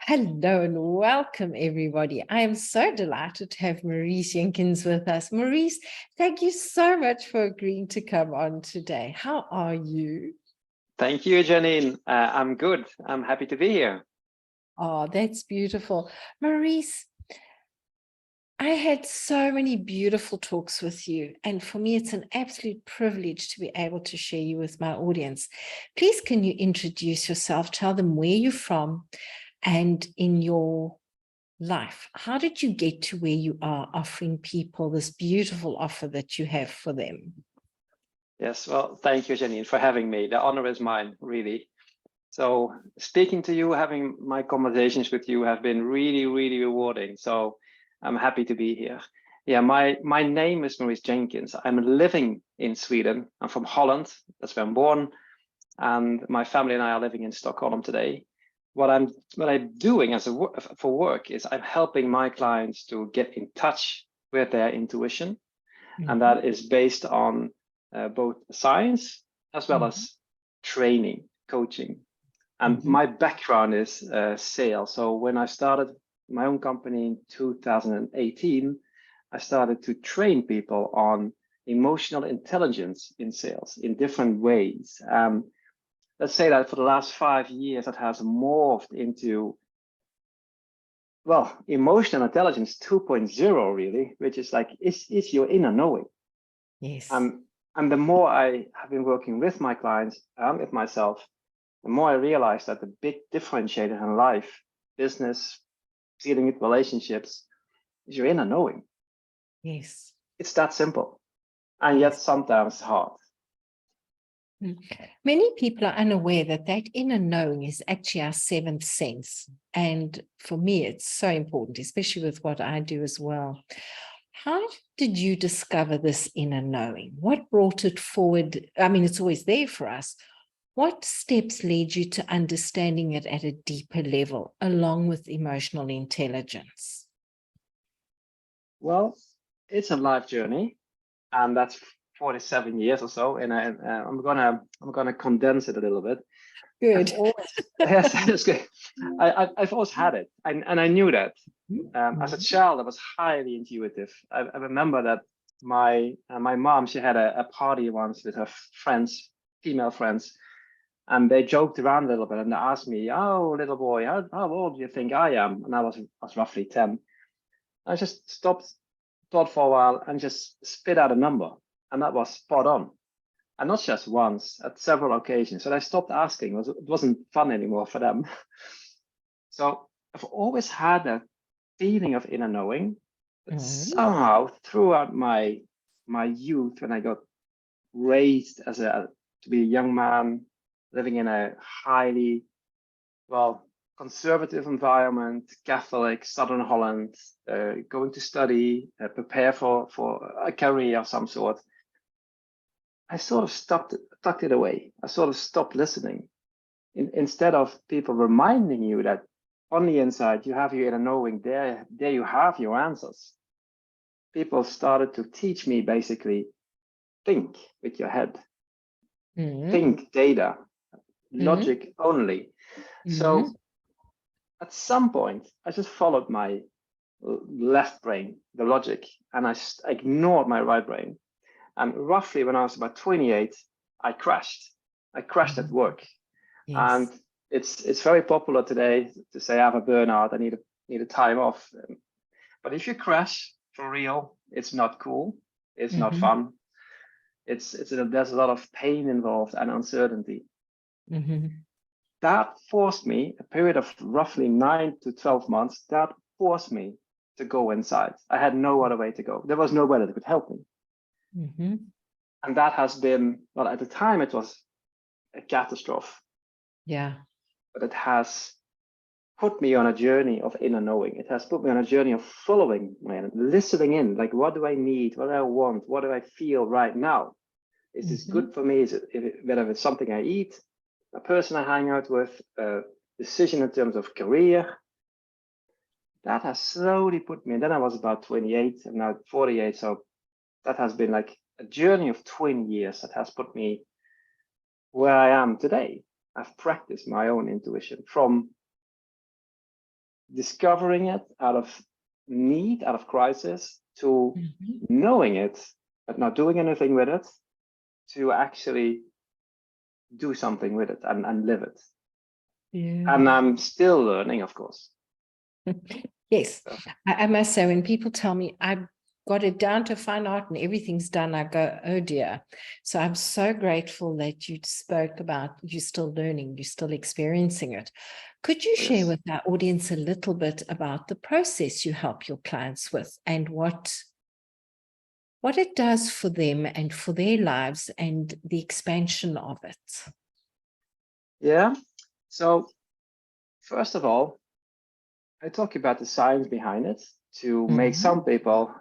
Hello and welcome, everybody. I am so delighted to have Maurice Jenkens with us. Maurice, thank you so much for agreeing to come on today. How are you? Thank you, Janine. I'm good. I'm happy to be here. Oh, that's beautiful. Maurice, I had so many beautiful talks with you, and for me, it's an absolute privilege to be able to share you with my audience. Please, can you introduce yourself? Tell them where you're from and in your life. How did you get to where you are offering people this beautiful offer that you have for them? Yes, well, thank you, Janine, for having me. The honor is mine, really. So speaking to you, having my conversations with you have been really, really rewarding. So I'm happy to be here. Yeah, my name is Maurice Jenkens. I'm living in Sweden. I'm from Holland. That's where I'm born. And my family and I are living in Stockholm today. What I'm doing for work is I'm helping my clients to get in touch with their intuition, and that is based on both science as well as training, coaching. And my background is sales. So when I started my own company in 2018, I started to train people on emotional intelligence in sales in different ways. Let's say that for the last 5 years, that has morphed into, well, emotional intelligence 2.0, really, which is like, is your inner knowing. Yes. And the more I have been working with my clients and with myself, the more I realize that the big differentiator in life, business, dealing with relationships, is your inner knowing. Yes. It's that simple, and yet sometimes hard. Many people are unaware that that inner knowing is actually our seventh sense. And for me, it's so important, especially with what I do as well. How did you discover this inner knowing? What brought it forward? I mean, it's always there for us. What steps led you to understanding it at a deeper level, along with emotional intelligence? Well, it's a life journey, and that's 47 years or so, and I'm gonna condense it a little bit. Good. Yes, it's good. I've always had it, and I knew that. As a child, I was highly intuitive. I remember that my mom, she had a party once with her friends, female friends, and they joked around a little bit, and they asked me, "Oh, little boy, how old do you think I am?" And I was roughly 10. I just stopped, thought for a while, and just spit out a number, and that was spot on. And not just once, at several occasions. So I stopped asking. It wasn't fun anymore for them. So I've always had that feeling of inner knowing, but somehow throughout my youth, when I got raised to be a young man living in a highly, well, conservative environment, Catholic, Southern Holland, going to study, prepare for a career of some sort, I sort of tucked it away. I sort of stopped listening. Instead of people reminding you that on the inside you have your inner knowing, there you have your answers. People started to teach me basically, think with your head, think data, logic only. So at some point, I just followed my left brain, the logic, and I ignored my right brain. And roughly when I was about 28, I crashed. I crashed at work. Yes. And it's very popular today to say I have a burnout, I need a time off. But if you crash for real, it's not cool. It's not fun. There's a lot of pain involved and uncertainty. That forced me, a period of roughly 9 to 12 months, that forced me to go inside. I had no other way to go. There was nobody that could help me. And that has been, well, at the time it was a catastrophe. Yeah. But it has put me on a journey of inner knowing. It has put me on a journey of following, listening in, like, what do I need? What do I want? What do I feel right now? Is this good for me? Whether it's something I eat, a person I hang out with, a decision in terms of career, that has slowly put me, and then I was about 28, I'm now 48. So that has been like a journey of 20 years that has put me where I am today. I've practiced my own intuition from discovering it out of need, out of crisis, to knowing it, but not doing anything with it, to actually do something with it and live it. Yeah. And I'm still learning, of course. Yes, I must say, when people tell me I've got it down to fine art and everything's done, I go, oh dear. So I'm so grateful that you spoke about you're still learning, you're still experiencing it. Could you share with our audience a little bit about the process you help your clients with and what it does for them and for their lives and the expansion of it? Yeah. So first of all, I talk about the science behind it to make some people,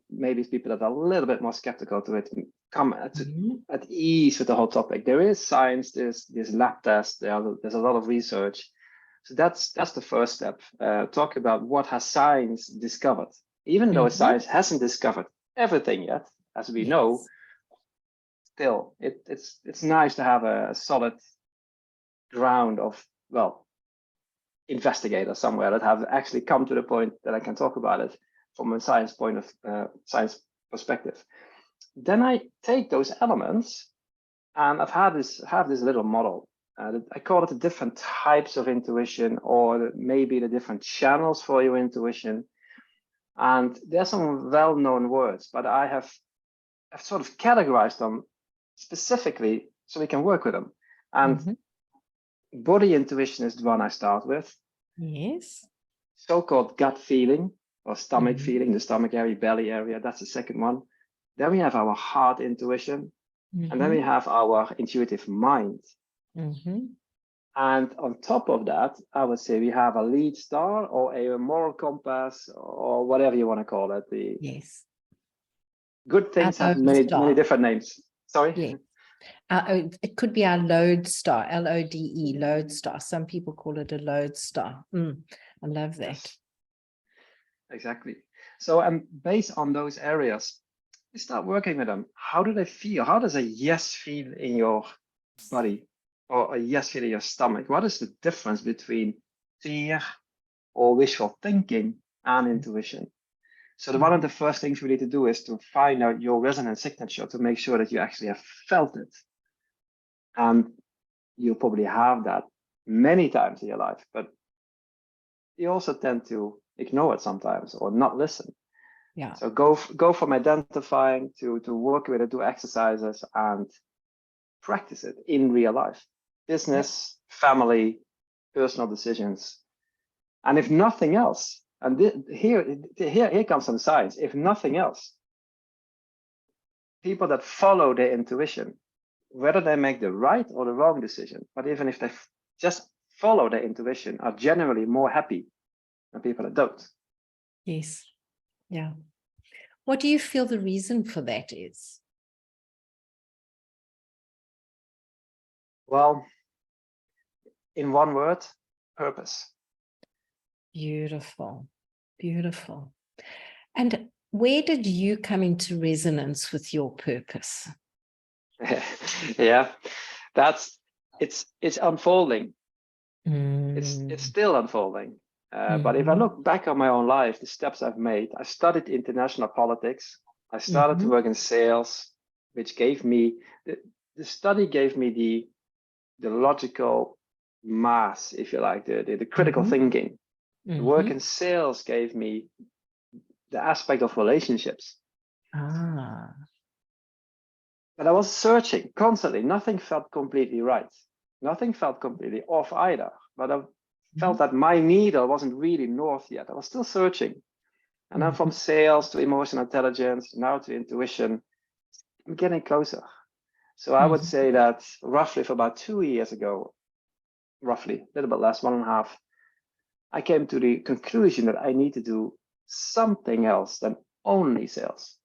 maybe people that are a little bit more skeptical to it, come at ease with the whole topic. There is science, there's lab tests, there's a lot of research. So that's the first step. Talk about what has science discovered, even though science hasn't discovered everything yet, as we know. Still, it's nice to have a solid ground of, well, investigators somewhere that have actually come to the point that I can talk about it from a science point of science perspective. Then I take those elements, and have this little model. I call it the different types of intuition, or maybe the different channels for your intuition. And there's some well-known words, but I've sort of categorized them specifically so we can work with them. And body intuition is the one I start with. Yes. So-called gut feeling or stomach feeling, the stomach area, belly area, that's the second one. Then we have our heart intuition. And then we have our intuitive mind. And on top of that, I would say we have a lead star or a moral compass or whatever you want to call it. Good things have many different names. Sorry? Yeah. It could be our lodestar, LODE, lodestar. Some people call it a lodestar. I love that. Yes. Exactly. So, and based on those areas, you start working with them. How do they feel? How does a yes feel in your body or a yes feel in your stomach? What is the difference between fear or wishful thinking and intuition? So one of the first things we need to do is to find out your resonance signature to make sure that you actually have felt it. And you probably have that many times in your life, but you also tend to ignore it sometimes or not listen. Yeah. So go from identifying to work with it, do exercises and practice it in real life, business, family, personal decisions. And if nothing else, and here comes some science, if nothing else, people that follow their intuition, whether they make the right or the wrong decision, but even if they just follow their intuition, are generally more happy than people that don't. Yes. Yeah. What do you feel the reason for that is? Well, in one word, purpose. Beautiful. Beautiful. And where did you come into resonance with your purpose? Yeah, it's unfolding. It's still unfolding. But if I look back on my own life, the steps I've made, I studied international politics. I started to work in sales, which gave me the study gave me the logical mass, if you like, the critical thinking. The work in sales gave me the aspect of relationships. But I was searching constantly. Nothing felt completely right. Nothing felt completely off either. But I felt that my needle wasn't really north yet. I was still searching. And then from sales to emotional intelligence, now to intuition, I'm getting closer. So I would say that roughly for about 2 years ago, roughly, a little bit less, 1.5, I came to the conclusion that I need to do something else than only sales.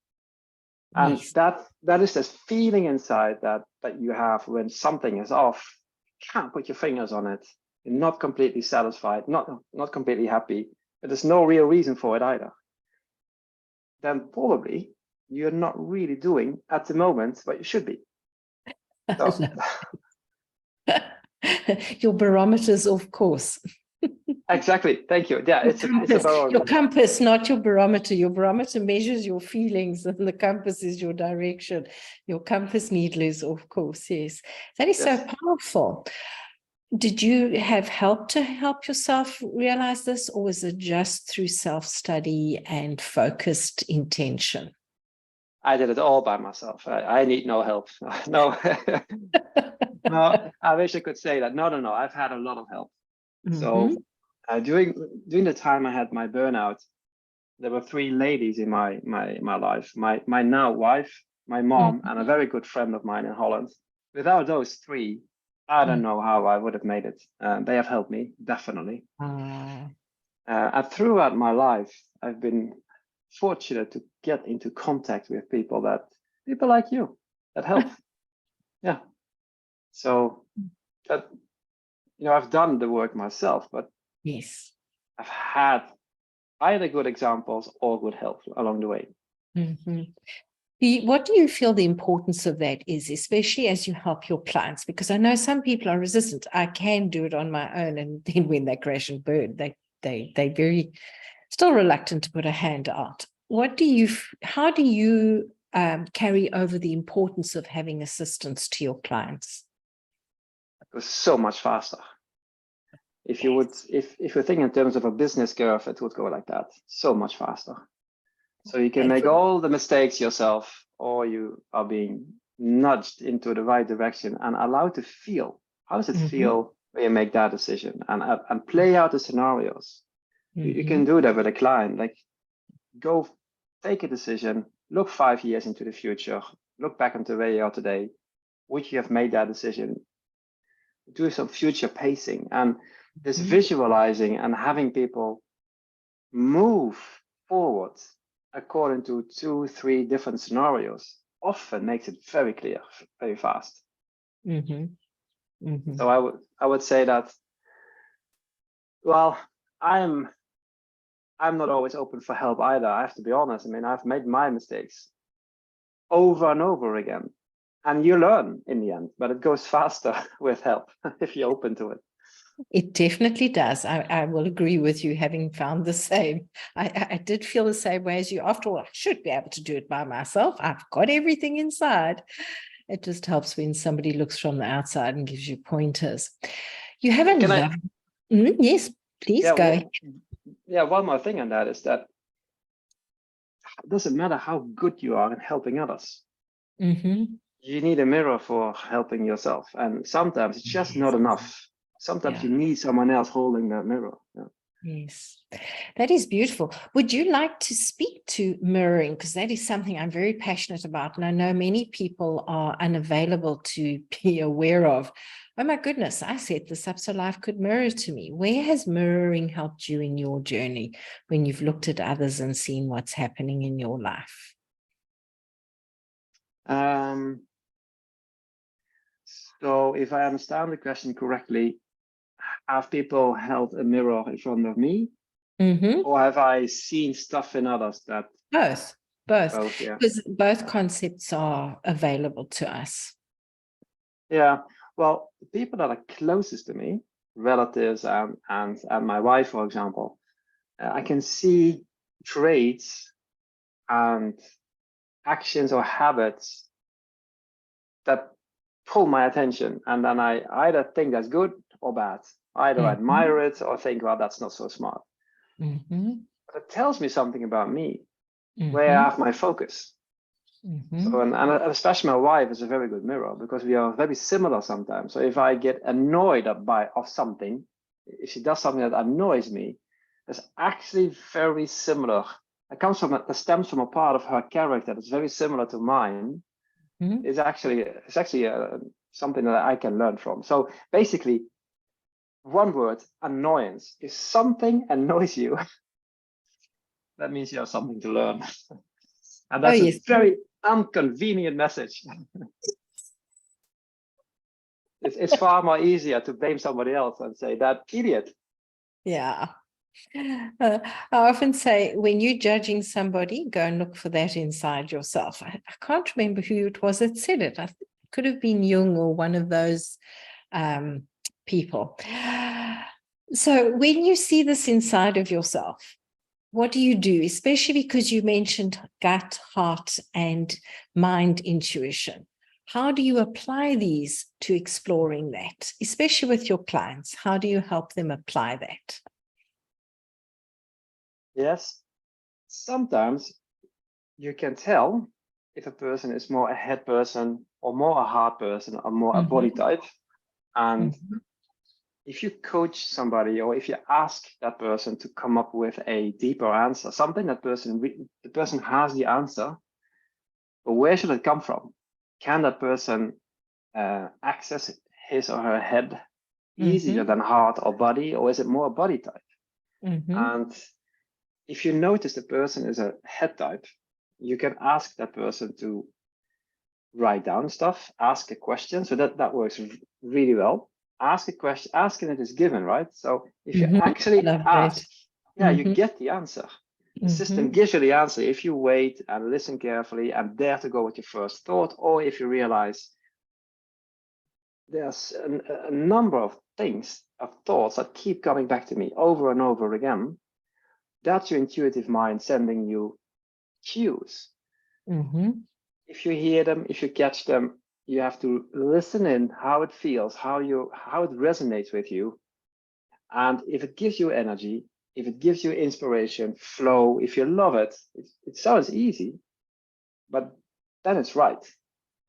And that is this feeling inside that you have when something is off. You can't put your fingers on it. You're not completely satisfied, not completely happy, but there's no real reason for it either. Then probably you're not really doing at the moment what you should be. So. Your barometer's off course. Exactly. Thank you. Yeah, it's a barometer. Your compass, not your barometer. Your barometer measures your feelings, and the compass is your direction. Your compass needle is, of course, yes. That is so powerful. Did you have help to help yourself realize this, or was it just through self-study and focused intention? I did it all by myself. I need no help. No, no. I wish I could say that. No, no, no. I've had a lot of help. So during the time I had my burnout, there were three ladies in my life. My now wife, my mom, and a very good friend of mine in Holland. Without those three, I don't know how I would have made it. They have helped me, definitely. And throughout my life, I've been fortunate to get into contact with people like you that help. Yeah. So that, I've done the work myself, but yes, I've had either good examples or good help along the way. What do you feel the importance of that is, especially as you help your clients? Because I know some people are resistant. I can do it on my own, and then when they crash and burn, they very still reluctant to put a hand out. How do you carry over the importance of having assistance to your clients? It was so much faster. If you think in terms of a business curve, it would go like that, so much faster. So you can make all the mistakes yourself, or you are being nudged into the right direction and allowed to feel. How does it feel when you make that decision, and play out the scenarios? You can do that with a client. Like, go take a decision, look 5 years into the future, look back into where you are today. Would you have made that decision? Do some future pacing, and this visualizing and having people move forward according to 2-3 different scenarios often makes it very clear, very fast. So I would say that, well, I'm not always open for help either. I have to be honest. I mean, I've made my mistakes over and over again, and you learn in the end, but it goes faster with help if you're open to it. It definitely does. I will agree with you, having found the same. I did feel the same way as you. After all, I should be able to do it by myself. I've got everything inside. It just helps when somebody looks from the outside and gives you pointers. You haven't loved... yes, please go ahead. Yeah, one more thing on that is that it doesn't matter how good you are in helping others. You need a mirror for helping yourself. And sometimes it's just not enough. Sometimes you need someone else holding that mirror. Yes, that is beautiful. Would you like to speak to mirroring? Because that is something I'm very passionate about. And I know many people are unavailable to be aware of. Oh my goodness, I set this up so life could mirror to me. Where has mirroring helped you in your journey when you've looked at others and seen what's happening in your life? So if I understand the question correctly, have people held a mirror in front of me? Or have I seen stuff in others that... Both, yeah. Because both concepts are available to us. Yeah, well, the people that are closest to me, relatives and my wife, for example, I can see traits and actions or habits that pull my attention, and then I either think that's good or bad. Either I admire it or think, well, that's not so smart. But it tells me something about me, where I have my focus. So, and especially my wife is a very good mirror, because we are very similar sometimes. So if I get annoyed of something, if she does something that annoys me, it's actually very similar. It stems from a part of her character that's very similar to mine. It's actually something that I can learn from. So basically, one word: annoyance. If something annoys you, that means you have something to learn. And that's a very inconvenient message. It's far more easier to blame somebody else and say, that idiot. Yeah. I often say, when you're judging somebody, go and look for that inside yourself. I can't remember who it was that said it. It could have been Jung or one of those people. So when you see this inside of yourself, what do you do? Especially because you mentioned gut, heart, and mind intuition. How do you apply these to exploring that, especially with your clients? How do you help them apply that? Yes, sometimes you can tell if a person is more a head person or more a heart person or more a body type. And if you coach somebody or if you ask that person to come up with a deeper answer, something that the person has the answer, but where should it come from? Can that person access his or her head easier than heart or body, or is it more body type? And if you notice the person is a head type, you can ask that person to write down stuff, ask a question. So that works really well. Ask a question, asking it is given, right? So if you actually ask, you get the answer. The system gives you the answer if you wait and listen carefully and dare to go with your first thought, or if you realize there's a number of thoughts that keep coming back to me over and over again. That's your intuitive mind sending you cues. If you hear them, if you catch them, you have to listen in how it feels, how it resonates with you. And if it gives you energy, if it gives you inspiration, flow, if you love it, it sounds easy, but then it's right.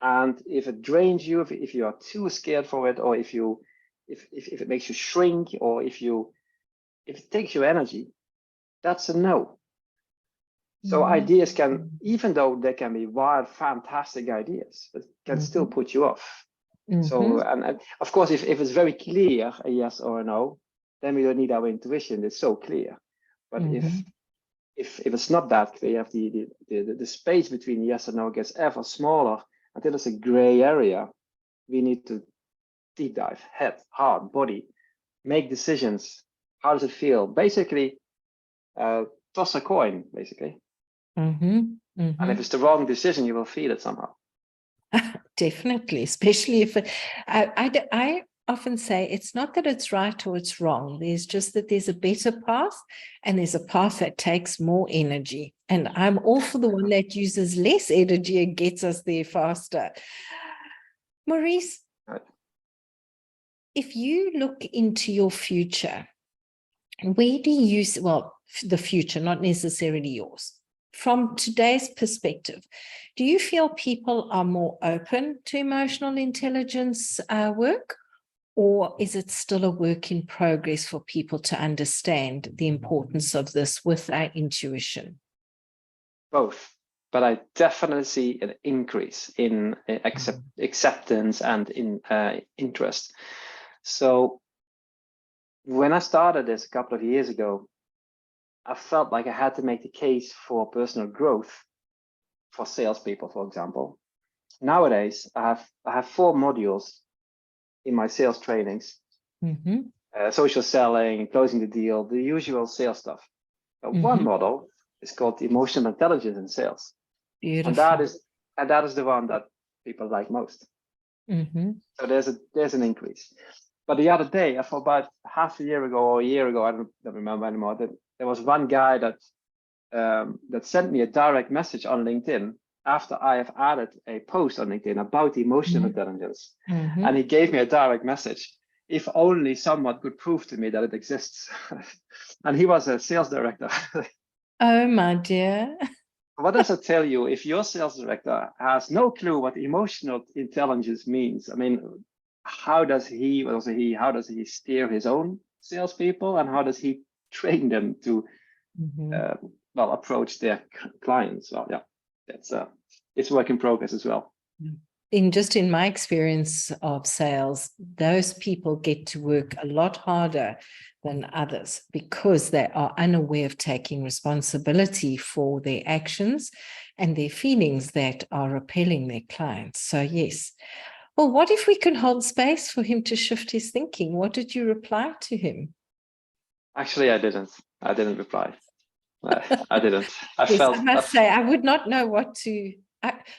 And if it drains you, if you are too scared for it, or if it makes you shrink, or if it takes your energy, that's a no. So ideas can, even though they can be wild, fantastic ideas, it can still put you off. So, and of course, if it's very clear, a yes or a no, then we don't need our intuition. It's so clear. But if it's not that clear, if the space between yes and no gets ever smaller until it's a gray area, we need to deep dive, head, heart, body, make decisions. How does it feel? Basically, toss a coin, basically. And if it's the wrong decision, you will feel it somehow. Definitely, especially if I often say it's not that it's right or it's wrong. There's just that there's a better path and there's a path that takes more energy. And I'm all for the one that uses less energy and gets us there faster. Maurice, if you look into your future, where do you, well, the future, not necessarily yours, from today's perspective, do you feel people are more open to emotional intelligence work, or is it still a work in progress for people to understand the importance of this with our intuition? Both, but I definitely see an increase in acceptance and in interest. So when I started this a couple of years ago, I felt like I had to make the case for personal growth for salespeople, for example. Nowadays, I have 4 modules in my sales trainings: social selling, closing the deal, the usual sales stuff. One model is called the emotional intelligence in sales. Beautiful. And that is the one that people like most. So there's an increase. But the other day, for about half a year ago or a year ago, I don't remember anymore, that there was one guy that sent me a direct message on LinkedIn after I have added a post on LinkedIn about emotional intelligence. And he gave me a direct message. If only someone could prove to me that it exists. And he was a sales director. Oh, my dear. What does it tell you if your sales director has no clue what emotional intelligence means? I mean, how does he steer his own salespeople, and how does he train them to approach their clients? Well, yeah, it's work in progress as well. In my experience of sales, those people get to work a lot harder than others because they are unaware of taking responsibility for their actions and their feelings that are repelling their clients. So yes. Well, what if we can hold space for him to shift his thinking? What did you reply to him? Actually, I didn't reply. I didn't. I must say, I would not know what to.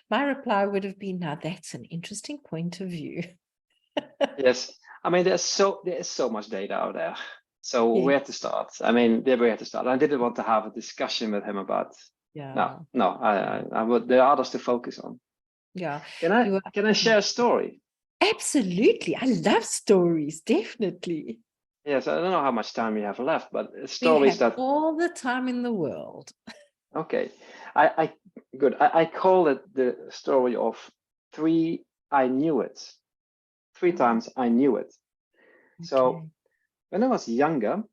My reply would have been, now that's an interesting point of view. Yes. I mean, there is so much data out there. So Yeah. where to start? I mean, where to start? I didn't want to have a discussion with him about. Yeah. No. I would. There are others to focus on. Yeah. Can I share a story? Absolutely. I love stories, definitely. Yes, I don't know how much time we have left, but We stories have that. all the time in the world. Okay, good. I call it the story of three. I knew it. Three times I knew it. So Okay. when I was younger,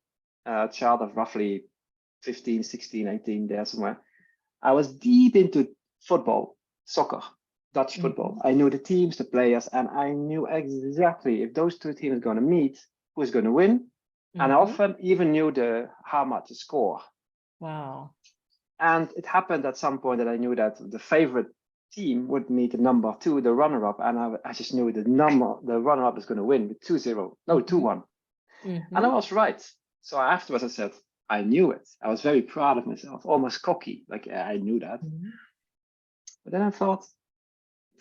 a child of roughly 15, 16, 18, there somewhere, I was deep into football, soccer, Dutch football. I knew the teams, the players, and I knew exactly if those two teams are going to meet, who's going to win. And I often even knew how much to score. Wow. And it happened at some point that I knew that the favorite team would meet the number 2, the runner-up, and I just knew the runner-up is going to win with 2-0, no, 2-1. And I was right. So afterwards I said, I knew it. I was very proud of myself, almost cocky, like I knew that. But then I thought,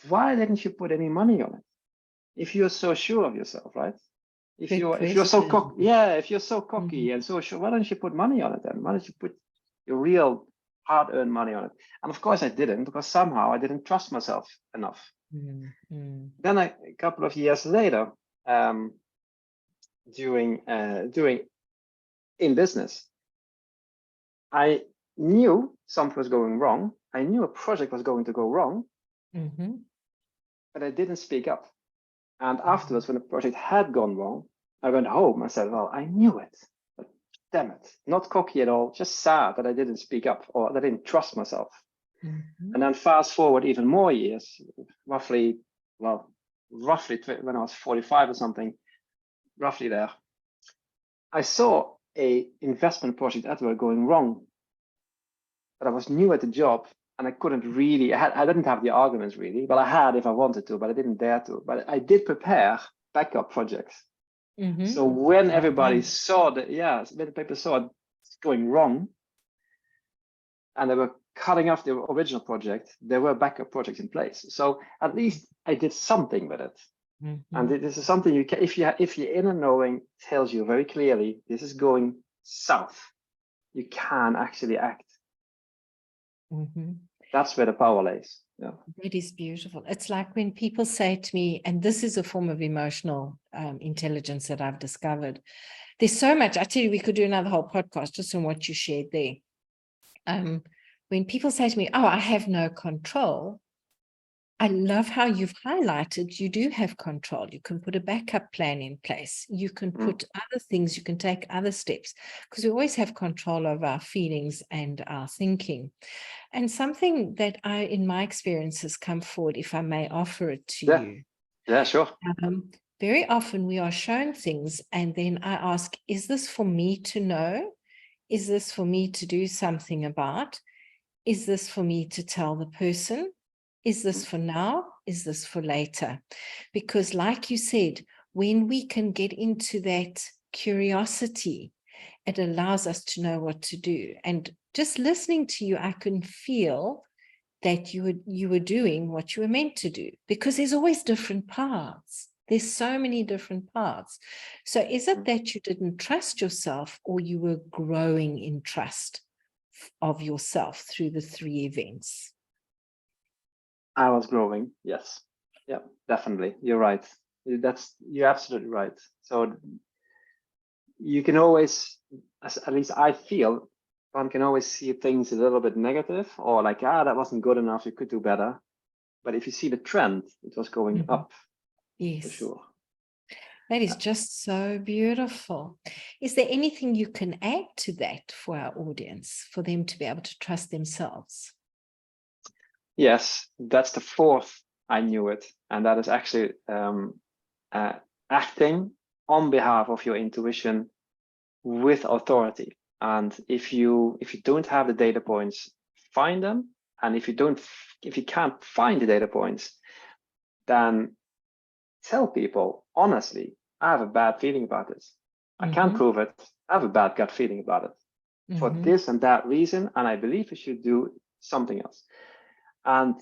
why didn't you put any money on it? If you're so sure of yourself, right? If you're so cocky, if you're so cocky and so sure, why don't you put money on it then? Why don't you put your real hard-earned money on it? And of course I didn't, because somehow I didn't trust myself enough. Then a couple of years later, during in business, I knew something was going wrong. I knew a project was going to go wrong, but I didn't speak up. And afterwards, when the project had gone wrong, I went home and said, well, I knew it. But damn it, not cocky at all, just sad that I didn't speak up or that I didn't trust myself. And then fast forward even more years, roughly when I was 45 or something, roughly there, I saw a investment project at work going wrong. But I was new at the job and I couldn't really, I didn't have the arguments really, but I had if I wanted to, but I didn't dare to. But I did prepare backup projects. So when everybody saw that, when the people saw it going wrong and they were cutting off the original project, there were backup projects in place. So at least I did something with it. And this is something you can, if your inner knowing tells you very clearly, this is going south, you can actually act. That's where the power lays. Yeah. It is beautiful. It's like when people say to me, and this is a form of emotional intelligence that I've discovered. There's so much. I tell you, we could do another whole podcast just on what you shared there. When people say to me, oh, I have no control, I love how you've highlighted you do have control. You can put a backup plan in place. You can put other things, you can take other steps, because we always have control of our feelings and our thinking. And something that in my experience has come forward, if I may offer it to you. Yeah, sure. Very often we are shown things and then I ask, is this for me to know? Is this for me to do something about? Is this for me to tell the person? Is this for now? Is this for later? Because like you said, when we can get into that curiosity, it allows us to know what to do. And just listening to you, I can feel that you were doing what you were meant to do, because there's always different paths. There's so many different paths. So is it that you didn't trust yourself, or you were growing in trust of yourself through the 3 events? I was growing. Yes. Yeah, definitely. You're right. You're absolutely right. So you can always, at least I feel, one can always see things a little bit negative, or like, that wasn't good enough, you could do better. But if you see the trend, it was going up. Yes. For sure. That is just so beautiful. Is there anything you can add to that for our audience, for them to be able to trust themselves? Yes, that's the 4th. I knew it. And that is actually acting on behalf of your intuition with authority. And if you don't have the data points, find them. And if you can't find the data points, then tell people honestly, I have a bad feeling about this. I can't prove it. I have a bad gut feeling about it for this and that reason, and I believe you should do something else. And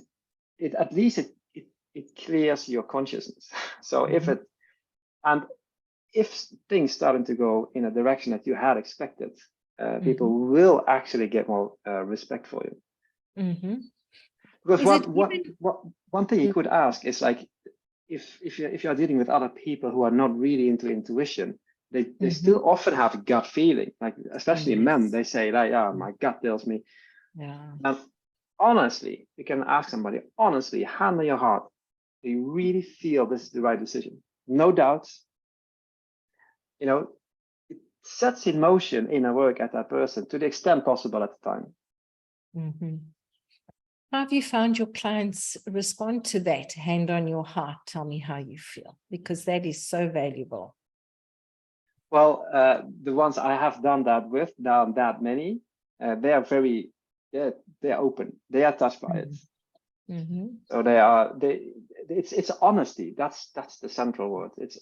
it at least it clears your consciousness. So if it, and if things starting to go in a direction that you had expected, people will actually get more respect for you. Because one thing you could ask is like, if you are dealing with other people who are not really into intuition, they still often have a gut feeling. Like especially men, they say like, "Yeah, my gut tells me." Yeah. And honestly, you can ask somebody honestly, hand on your heart, do you really feel this is the right decision? No doubts. You know, it sets in motion inner work at that person to the extent possible at the time. How have you found your clients respond to that? Hand on your heart, tell me how you feel, because that is so valuable. Well, the ones I have done that with, that many, they are very, they're open. They are touched by it. So it's honesty. That's the central word. It's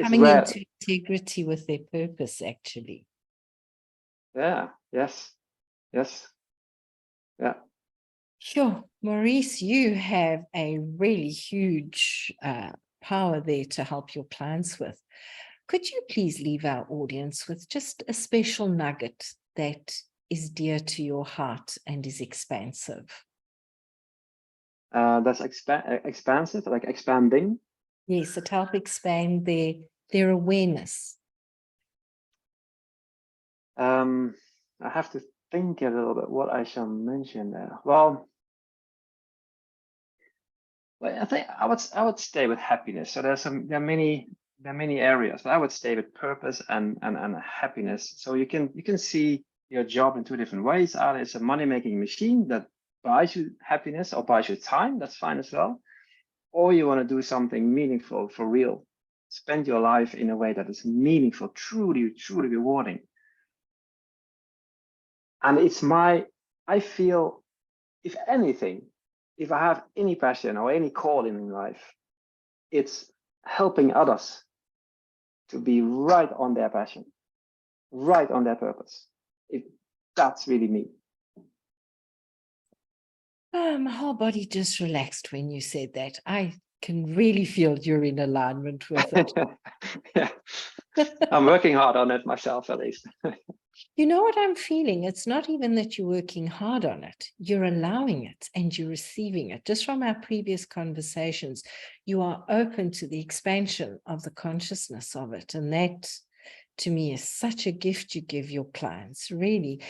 coming into integrity with their purpose, actually. Yeah. Yes. Yeah. Sure. Maurice, you have a really huge power there to help your clients with. Could you please leave our audience with just a special nugget that is dear to your heart and is expansive? That's expansive, like expanding. Yes, it helps expand their awareness. I have to think a little bit what I shall mention there. Well, I think I would stay with happiness. So there are many areas, but I would stay with purpose and happiness. So you can see your job in two different ways. Either it's a money-making machine that buys you happiness or buys you time, that's fine as well. Or you want to do something meaningful for real. Spend your life in a way that is meaningful, truly rewarding. And I feel, if anything, if I have any passion or any calling in life, it's helping others to be right on their passion, right on their purpose. That's really me. My whole body just relaxed when you said that. I can really feel you're in alignment with it. Yeah. I'm working hard on it myself, at least. You know what I'm feeling? It's not even that you're working hard on it. You're allowing it and you're receiving it. Just from our previous conversations, you are open to the expansion of the consciousness of it. And that, to me, is such a gift you give your clients, really.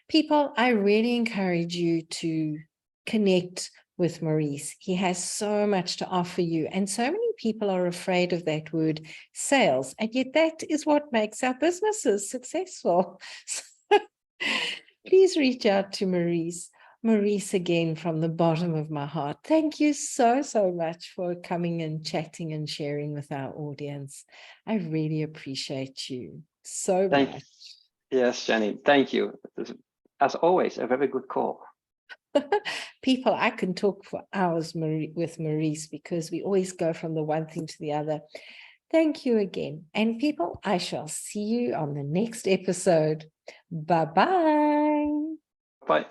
People, I really encourage you to connect with Maurice. He has so much to offer you. And so many people are afraid of that word sales. And yet that is what makes our businesses successful. So please reach out to Maurice. Maurice, again, from the bottom of my heart, thank you so much for coming and chatting and sharing with our audience. I really appreciate you so much. Yes, Jenny, thank you. As always, a very good call. People, I can talk for hours with Maurice because we always go from the one thing to the other. Thank you again. And people, I shall see you on the next episode. Bye-bye. Bye.